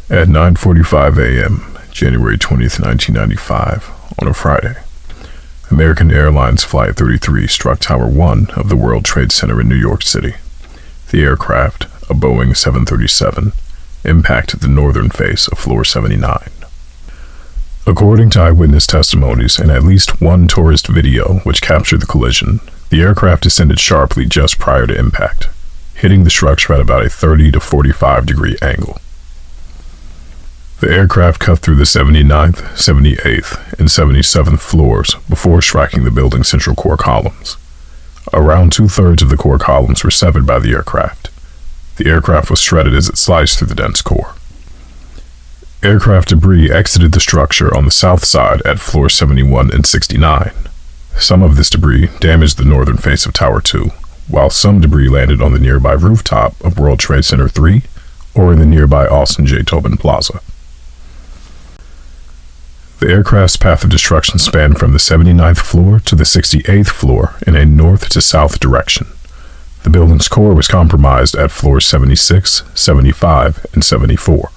At 9:45 a.m., January 20th, 1995, on a Friday, American Airlines Flight 33 struck Tower 1 of the World Trade Center in New York City. The aircraft, a Boeing 737, impacted the northern face of Floor 79. According to eyewitness testimonies and at least one tourist video which captured the collision, the aircraft descended sharply just prior to impact, hitting the structure at about a 30 to 45 degree angle. The aircraft cut through the 79th, 78th, and 77th floors before striking the building's central core columns. Around 2/3 of the core columns were severed by the aircraft. The aircraft was shredded as it sliced through the dense core. Aircraft debris exited the structure on the south side at floor 71 and 69. Some of this debris damaged the northern face of Tower 2, while some debris landed on the nearby rooftop of World Trade Center 3 or in the nearby Austin J. Tobin Plaza. The aircraft's path of destruction spanned from the 79th floor to the 68th floor in a north to south direction. The building's core was compromised at floors 76, 75, and 74.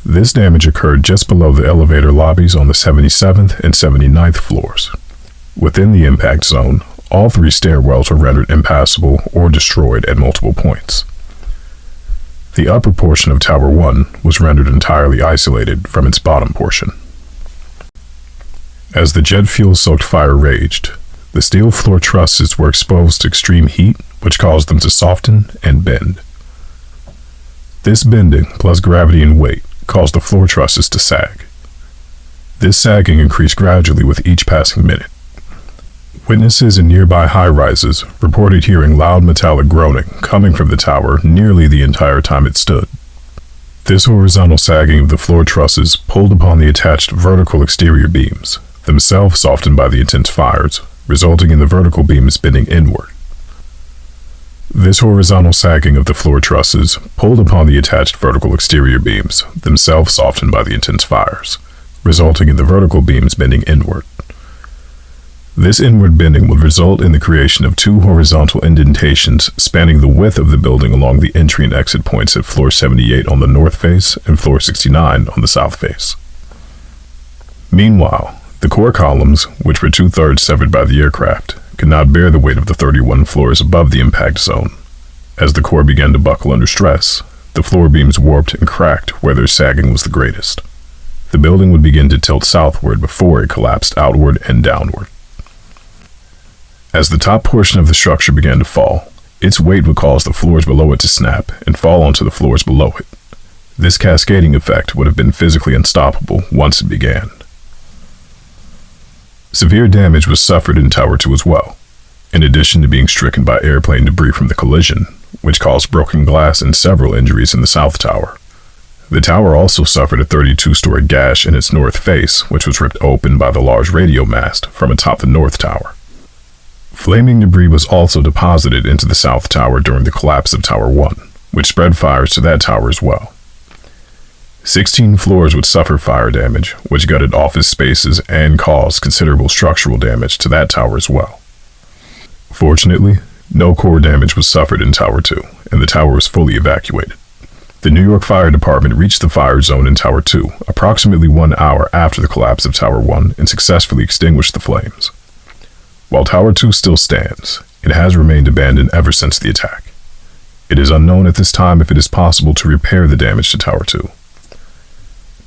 This damage occurred just below the elevator lobbies on the 77th and 79th floors. Within the impact zone, all three stairwells were rendered impassable or destroyed at multiple points. The upper portion of Tower 1 was rendered entirely isolated from its bottom portion. As the jet fuel-soaked fire raged, the steel floor trusses were exposed to extreme heat, which caused them to soften and bend. This bending, plus gravity and weight, caused the floor trusses to sag. This sagging increased gradually with each passing minute. Witnesses in nearby high-rises reported hearing loud metallic groaning coming from the tower nearly the entire time it stood. This horizontal sagging of the floor trusses pulled upon the attached vertical exterior beams, themselves softened by the intense fires, resulting in the vertical beams bending inward. This horizontal sagging of the floor trusses pulled upon the attached vertical exterior beams, themselves softened by the intense fires, resulting in the vertical beams bending inward. This inward bending would result in the creation of two horizontal indentations spanning the width of the building along the entry and exit points at floor 78 on the north face and floor 69 on the south face. Meanwhile, the core columns, which were 2/3 severed by the aircraft, could not bear the weight of the 31 floors above the impact zone. As the core began to buckle under stress, the floor beams warped and cracked where their sagging was the greatest. The building would begin to tilt southward before it collapsed outward and downward. As the top portion of the structure began to fall, its weight would cause the floors below it to snap and fall onto the floors below it. This cascading effect would have been physically unstoppable once it began. Severe damage was suffered in Tower 2 as well, in addition to being stricken by airplane debris from the collision, which caused broken glass and several injuries in the South Tower. The tower also suffered a 32-story gash in its north face, which was ripped open by the large radio mast from atop the North Tower. Flaming debris was also deposited into the South Tower during the collapse of Tower 1, which spread fires to that tower as well. 16 floors would suffer fire damage, which gutted office spaces and caused considerable structural damage to that tower as well. Fortunately, no core damage was suffered in Tower 2, and the tower was fully evacuated. The New York Fire Department reached the fire zone in Tower 2 approximately 1 hour after the collapse of Tower 1 and successfully extinguished the flames. While Tower 2 still stands, it has remained abandoned ever since the attack. It is unknown at this time if it is possible to repair the damage to Tower 2.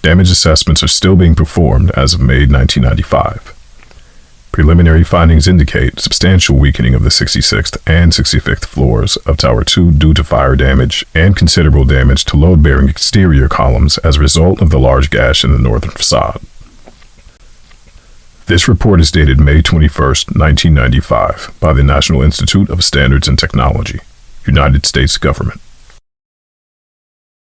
Damage assessments are still being performed as of May 1995. Preliminary findings indicate substantial weakening of the 66th and 65th floors of Tower 2 due to fire damage and considerable damage to load-bearing exterior columns as a result of the large gash in the northern facade. This report is dated May 21, 1995, by the National Institute of Standards and Technology, United States Government.